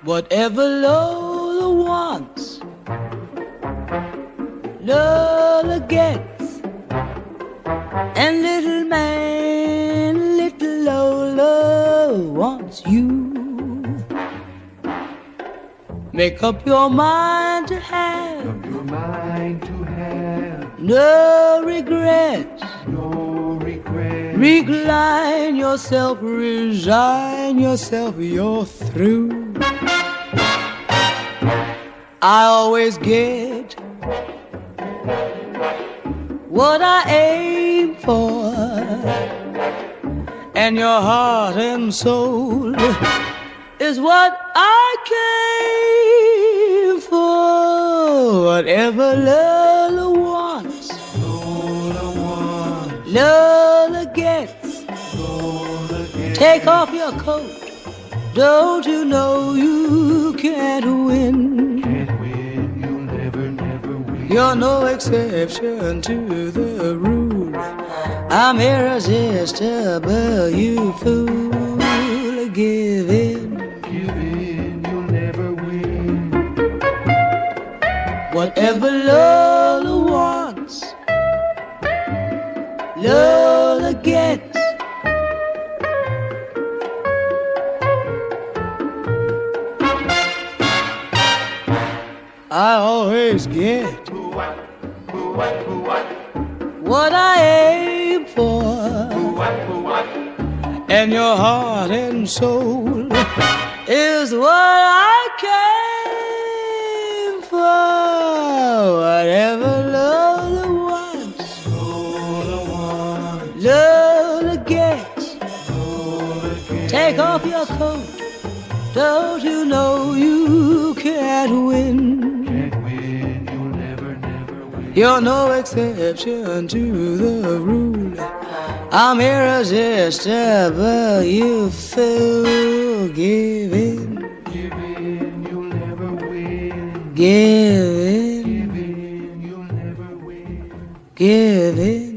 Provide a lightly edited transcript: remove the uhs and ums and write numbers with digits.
Whatever Lola wants, Lola gets. And little man, little Lola wants you. Make up your mind to have, no regrets, Recline yourself, resign yourself, you're through. I always get what I aim for, and your heart and soul is what I came for. Whatever Lola wants, Lola gets. Take off your coat, don't you know you can't win? You'll never win. You're no exception to the rule. I'm irresistible, you fool. Give in, you'll never win. Whatever Lola wants, Lola gets. I always get what I aim for, and your heart and soul is what I came for. Whatever Lola wants, Lola gets. Take off your coat, don't you know you can't win? You'll never win. You're no exception to the rule. I'm irresistible, you fool. Give in, you'll never win. Give in, You'll never win. give in.